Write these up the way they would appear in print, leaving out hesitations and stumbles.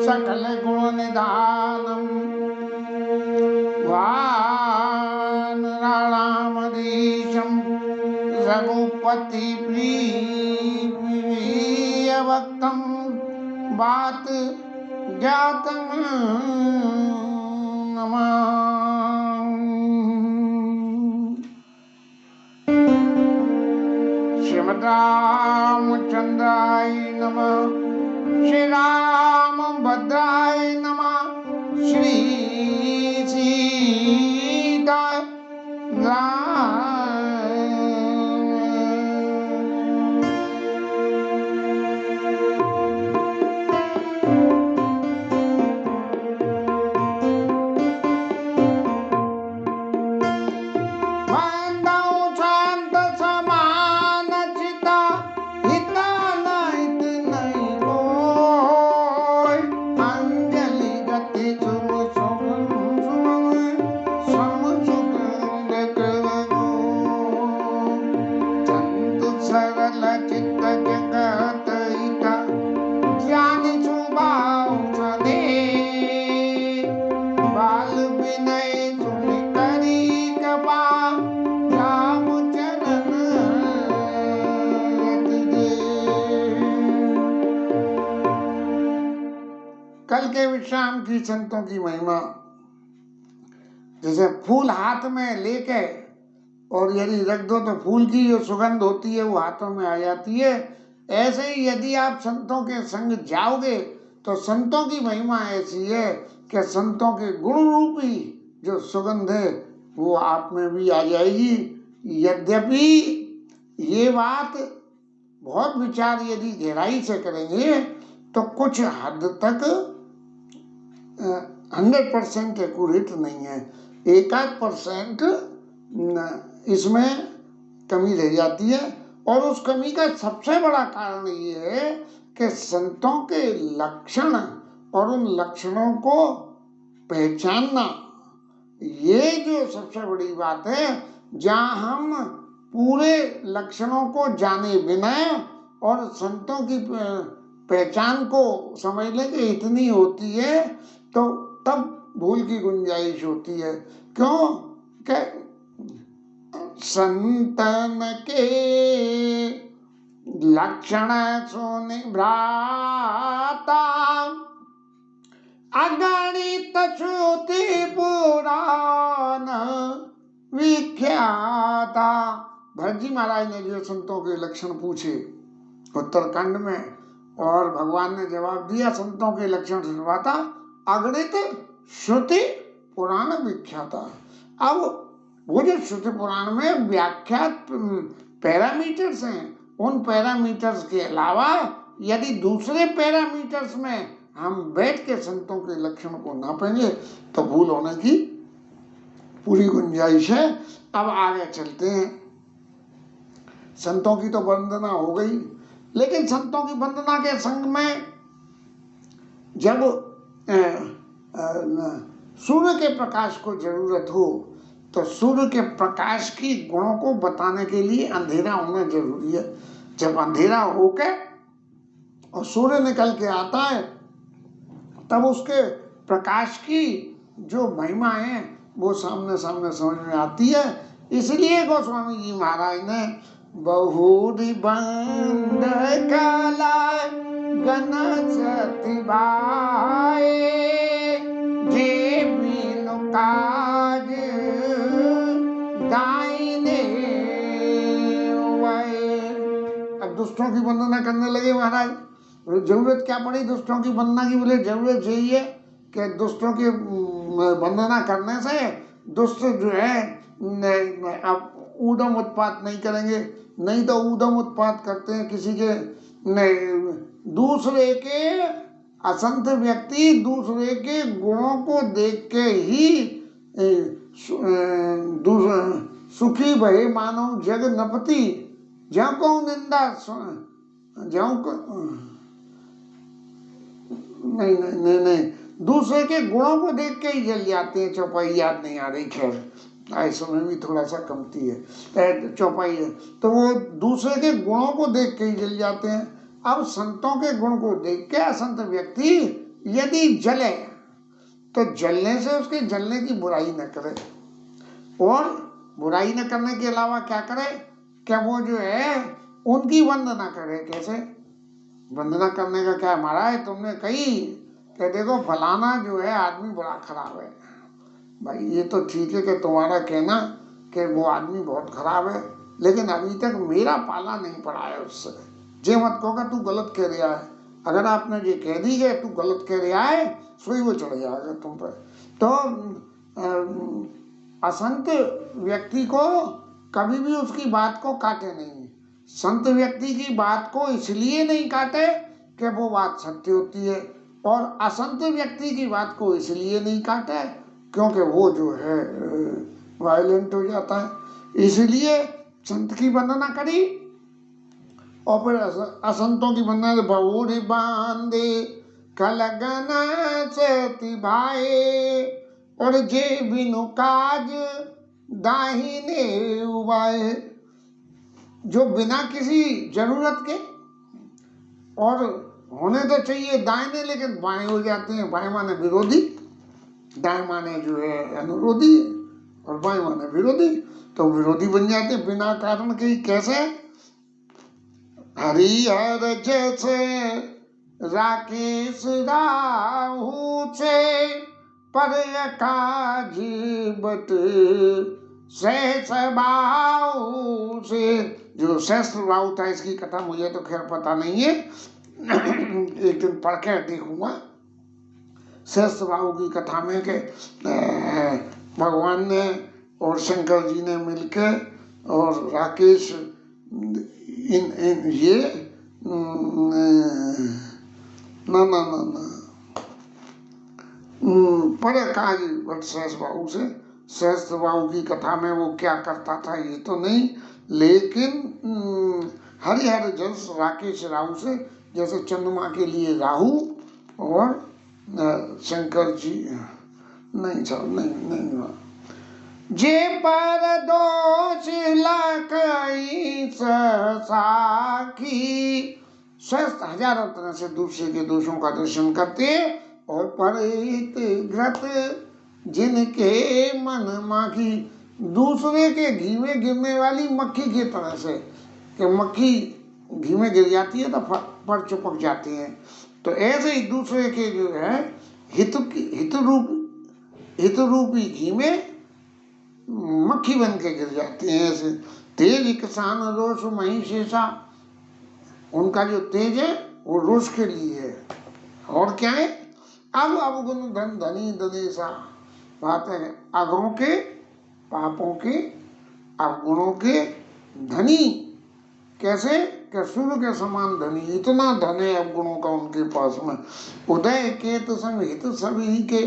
सकल गुण निधानम वानराणामधीशम रघुपति प्रिय भक्तम बात ज्ञातम श्रीमद् रामचंद्राय नमः। श्री राम भद्राय नमः। श्री सीता कल के विश्राम की संतों की महिमा। जैसे फूल हाथ में लेके और यदि रख दो तो फूल की जो सुगंध होती है वो हाथों में आ जाती है, ऐसे ही यदि आप संतों के संग जाओगे तो संतों की महिमा ऐसी है कि संतों के गुण रूपी जो सुगंध है वो आप में भी आ जाएगी। यद्यपि ये बात बहुत विचार यदि गहराई से करेंगे तो कुछ हद तक 100% एक्यूरेट नहीं है, 1% इसमें कमी रह जाती है। और उस कमी का सबसे बड़ा कारण ये है कि संतों के लक्षण और उन लक्षणों को पहचानना, ये जो सबसे बड़ी बात है। जहाँ हम पूरे लक्षणों को जाने बिना और संतों की पहचान को समझ लें कि इतनी होती है तो तब भूल की गुंजाइश होती है। क्यों कि संतन के लक्षण सुनि भ्राता अगणित श्रुति पुराण विख्याता। भरत जी महाराज ने जो संतों के लक्षण पूछे उत्तरकांड में, और भगवान ने जवाब दिया संतों के लक्षण सुनवाता अगणित श्रुति पुराण विख्याता। अब वो जो श्रुति पुराण में व्याख्यात पैरामीटर्स हैं, उन पैरामीटर्स के अलावा यदि दूसरे पैरामीटर्स में हम बैठ के संतों के लक्षण को नापेंगे तो भूल होने की पूरी गुंजाइश है। अब आगे चलते हैं। संतों की तो वंदना हो गई, लेकिन संतों की वंदना के संग में जब सूर्य के प्रकाश को जरूरत हो तो सूर्य के प्रकाश की गुणों को बताने के लिए अंधेरा होना जरूरी है। जब अंधेरा होके और सूर्य निकल के आता है तब उसके प्रकाश की जो महिमा है वो सामने सामने समझ में आती है। इसलिए गोस्वामी जी महाराज ने बहुरी बंद कला गण सती भाए जे बिनु काज दाइने हुए। अब दुष्टों की वंदना करने लगे महाराज। जरूरत क्या पड़ी दुष्टों की वंदना की? बोले जरूरत यही है कि दुष्टों की वंदना करने से दुष्ट जो है अब ऊधम उत्पात नहीं करेंगे। नहीं तो ऊधम उत्पात करते हैं किसी के दूसरे के असंख्य व्यक्ति दूसरे के गुणों को देख के ही सुखी भये मानव जग नपति ज्यों को निंदा ज्यों को नहीं दूसरे के गुणों को देख के ही जल जाते हैं। चौपाई याद नहीं आ रही, खैर आज समय भी थोड़ा सा कमती है चौपाई है। तो वो दूसरे के गुणों को देख के ही जल जाते हैं। अब संतों के गुण को देख के असंत व्यक्ति यदि जले तो जलने से उसके जलने की बुराई न करे, और बुराई न करने के अलावा क्या करे, क्या वो जो है उनकी वंदना करे। कैसे वंदना करने का क्या, महाराज तुमने कही कि देखो फलाना जो है आदमी बड़ा खराब है। भाई ये तो ठीक है कि तुम्हारा कहना कि वो आदमी बहुत खराब है, लेकिन अभी तक मेरा पाला नहीं पड़ा है उससे। जे मत कहोगा तू गलत कह रहा है, अगर आपने ये कह दी है तू गलत कह रहा है, सोई वो चढ़ जाएगा तुम पर। तो असंत व्यक्ति को कभी भी उसकी बात को काटे नहीं। संत व्यक्ति की बात को इसलिए नहीं काटे कि वो बात सत्य होती है, और असंत व्यक्ति की बात को इसलिए नहीं काटे क्योंकि वो जो है वायलेंट हो जाता है। इसलिए संत की वंदना करी, और फिर असंतों की वंदना, बहुरी बांधे कलगन से भाए, और जे बिनु काज दाहिने उबाए। जो बिना किसी जरूरत के, और होने तो चाहिए दाहिने लेकिन बाएं हो जाते हैं। बाएं माने विरोधी, दाएं माने जो है अनुरोधी, और बाएं माने विरोधी, तो विरोधी बन जाते हैं बिना कारण के। कैसे, हरिहर जैसे राकेश राहु से, पर काज बट सहस बाहु से। जो सहस्त्र बाहु था इसकी कथा मुझे तो खैर पता नहीं है, एक दिन पढ़ कर देखूंगा। सहस्त्र बाहु की कथा में के भगवान ने और शंकर जी ने मिलकर और राकेश इन ये ना ना ना ना पर काज बट सहस्त्र बाहु से। सहस्त्र बाहु की कथा में वो क्या करता था ये तो नहीं, लेकिन हरिहर जस राकेश राहु से, जैसे चंद्रमा के लिए राहु और शंकर जी, नहीं साहब नहीं हुआ। जे पर दोष लकई साखी, स्वस्थ हजारों तरह से दूसरे के दोषों का दर्शन करते, और परित घृत जिनके मन माखी, दूसरे के घी में गिरने वाली मक्खी की तरह से, कि मक्खी घी में गिर जाती है तो पर चिपक जाती है, तो ऐसे ही दूसरे के जो है हित रूपी घी में मक्खी बन के गिर जाती है। ऐसे तेज किसान रोष मही शेषा, उनका जो तेज है वो रोष के लिए है, और क्या है, अब अवगुण धन धनी दनेशा। बात है अगों के पापों के अवगुणों के धनी, कैसे कि सूर्य के समान धनी, इतना धन है अवगुणों का उनके पास में। उदय केत सम हित सभी के,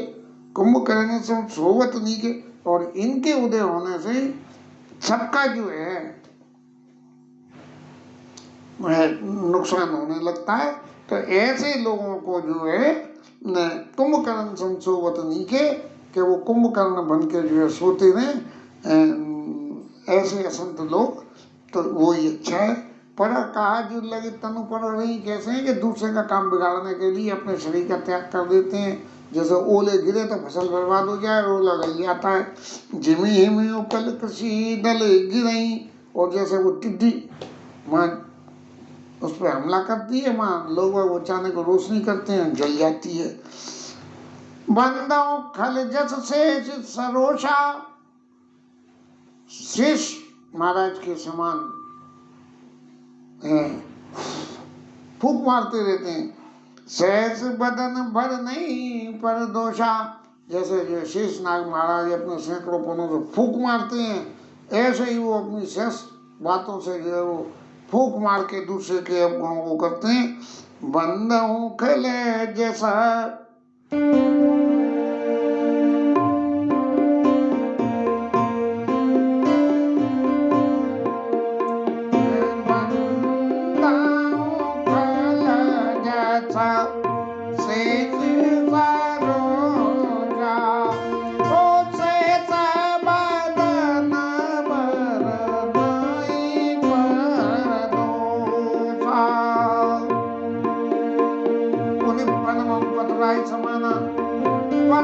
कुंभकर्ण सम सोवत नी के, और इनके उदय होने से सबका जो है नुकसान होने लगता है। तो ऐसे लोगों को जो है कुंभकर्ण संसोवत नी के, कि वो कुंभकर्ण बन के जो है सोते रहे, ऐसे असंत लोग, तो वो ही अच्छा है। पर कहा जो लगे तनु पर नहीं, कैसे हैं कि दूसरे का काम बिगाड़ने के लिए अपने शरीर का त्याग कर देते हैं। जैसे ओले गिरे तो फसल बर्बाद हो जाए, ओला गल जाता है। जिमी हिमी उपल कृषि दल गिरई, और जैसे वो टिड्डी माँ उस पर हमला करती है, माँ लोग वो अचानक रोशनी करते हैं, जल जाती है। बंदों खल जस शेष सरोषा, शेष महाराज के समान फूक मारते रहते हैं। सहस बदन भर नहीं पर दोषा, जैसे जो शेष नाग महाराज अपने सैकड़ों पनों से फूक मारते हैं, ऐसे ही वो अपनी शेष बातों से जो है वो फूक मार के दूसरे के अवगुणों को करते हैं। बंदों खले जैसा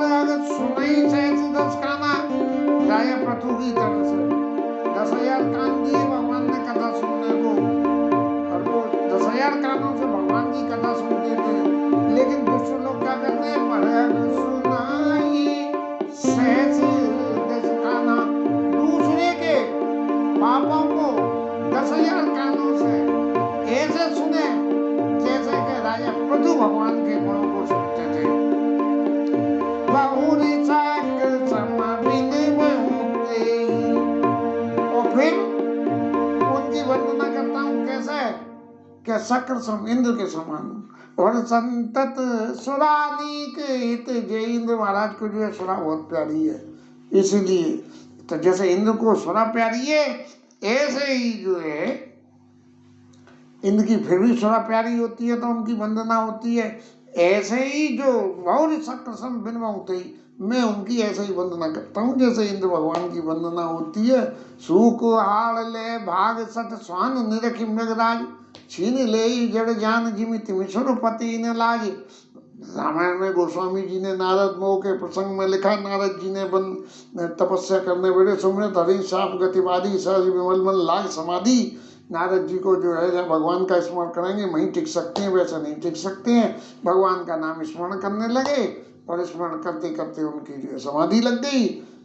अगर सुनई सहज दस काना, राजा पृथु की तरह से 10,000 कान दिए भगवान ने कथा सुनने को, और वो 10,000 कानों से भगवान की कथा सुनते थे। लेकिन दुष्ट लोग क्या करते हैं, पर सुनाई सहज दस काना, दूसरे के पापों को 10,000 कानों से ऐसे सुने जैसे कि राजा पृथु भगवान के गुणों को सुनते थे। और फिर उनकी वंदना करता हूँ कैसे, क्या शक्र सम इंद्र के समान, और संतत सुरानीक हित। जय इंद्र महाराज को जो है सुरा बहुत प्यारी है, इसीलिए तो जैसे इंद्र को सुरा प्यारी है, ऐसे ही जो है इंद्र की फिर भी सुरा प्यारी होती है तो उनकी वंदना होती है। ऐसे ही जो बहुत सकृसम बिनमौते, मैं उनकी ऐसे ही वंदना करता हूँ जैसे इंद्र भगवान की वंदना होती है। सूक हाड़ ले भाग सत स्वान निरखि मृगराज, छीन ले जड़ जान जिमि तिमिशुर पति न लाज। रामायण में गोस्वामी जी ने नारद मोह के प्रसंग में लिखा, नारद जी ने तपस्या करने बेड़े सुमृत हरि साप गतिवादी सहज विमल मन लाग समाधि। नारद जी को जो है जब भगवान का स्मरण करेंगे वहीं टिक सकते हैं, वैसे नहीं टिक सकते हैं। भगवान का नाम स्मरण करने लगे और स्मरण करते करते उनकी जो है समाधि लग गई।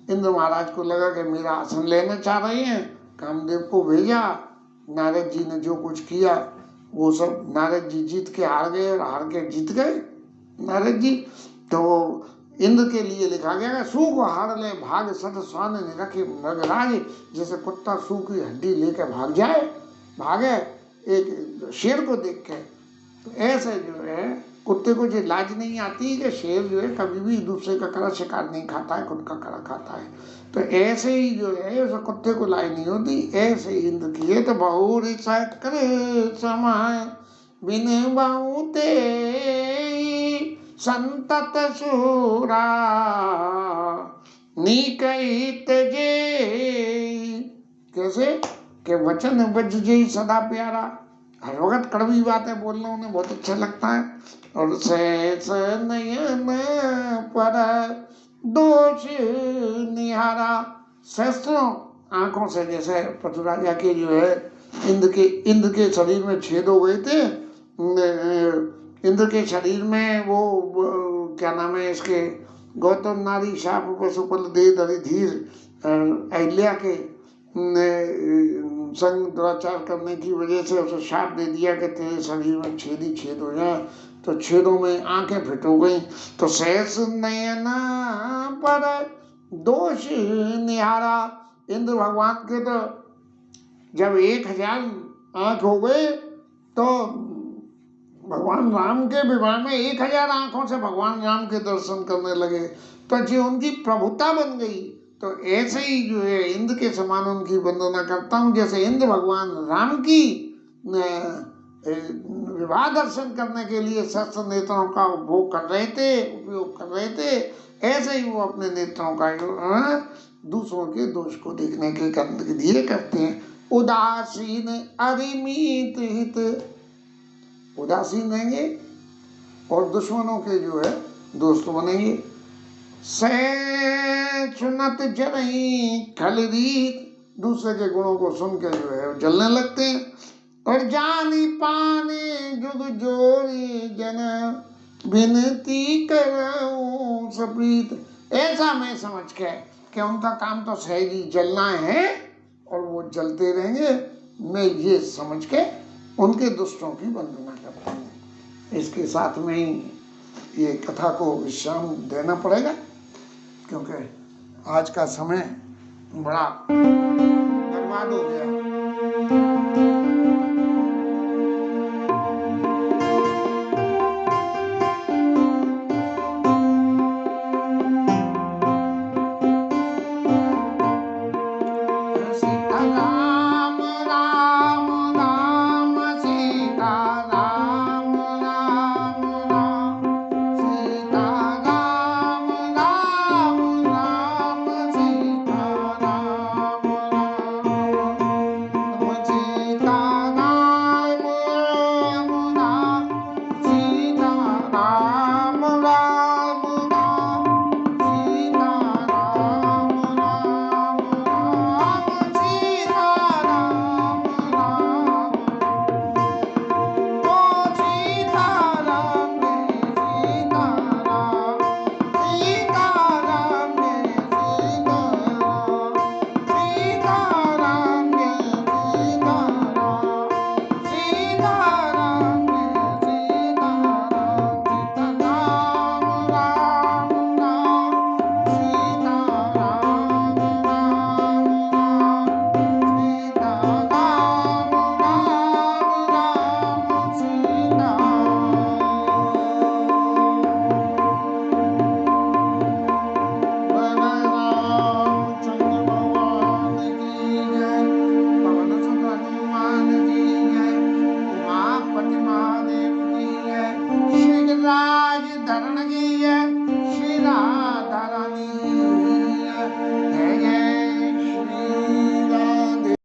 इंद्र महाराज को लगा कि मेरा आसन लेना चाह रहे हैं, कामदेव को भेजा। नारद जी ने जो कुछ किया वो सब नारद जी जीत के हार गए और हार के जीत गए नारद जी। तो इंद्र के लिए लिखा गया, सूख हार ले भाग सत स्वान निरखि मृगराज। जैसे कुत्ता सूख की हड्डी लेकर भागे एक शेर को देख के, तो ऐसे जो है कुत्ते को जो लाज नहीं आती कि शेर जो है कभी भी दूसरे का कड़ा शिकार नहीं खाता है, खुद का कड़ा खाता है। तो ऐसे ही जो है उस कुत्ते को लाज नहीं होती, ऐसे ही इंद्र की है। तो बहुरी शक्र समय बिन बहुते संतत सूरा निकहित जे। कैसे के वचन बज जई सदा प्यारा। हर वक्त कड़वी बातें बोलना उन्हें बहुत अच्छा लगता है। और सहस नयन पर दोष निहारा, सहस्त्रों आंखों से, जैसे पृथु राजा के जो है इंद्र के शरीर में छेद हो गए थे। इंद्र के शरीर में वो क्या नाम है इसके, गौतम नारी शाप पशुपल दे धरि धीर अहिल्या के संग दुराचार करने की वजह से उसे शाप दे दिया कि तेरे शरीर में छेद ही छेद हो जाए। तो छेदों में आंखें फिट हो गई। तो सहस नयना पर दोष निहारा। इंद्र भगवान के तो जब 1000 आंख हो गए तो भगवान राम के विवाह में 1000 आंखों से भगवान राम के दर्शन करने लगे, तो जो उनकी प्रभुता बन गई। तो ऐसे ही जो है इंद्र के समान उनकी वंदना करता हूँ। जैसे इंद्र भगवान राम की विवाह दर्शन करने के लिए सहस्त्र नेत्रों का उपयोग कर रहे थे, ऐसे ही वो अपने नेत्रों का दूसरों के दोष को देखने के लिए करते हैं। उदासीन अरिमित हित, उदासीन रहेंगे और दुश्मनों के जो है दोस्त बनेंगे। चुनत जरही खलरीत, दूसरे के गुणों को सुन के जो है जलने लगते हैं। और जानी पाने जुग जोड़ी जन विनती करूं सप्रीत, ऐसा मैं समझ के कि उनका काम तो सहज ही जलना है और वो जलते रहेंगे, मैं ये समझ के उनके दुष्टों की वंदना करता हूँ। इसके साथ में ही ये कथा को विश्राम देना पड़ेगा, क्योंकि आज का समय बड़ा बर्बाद हो गया। राज धरण की है,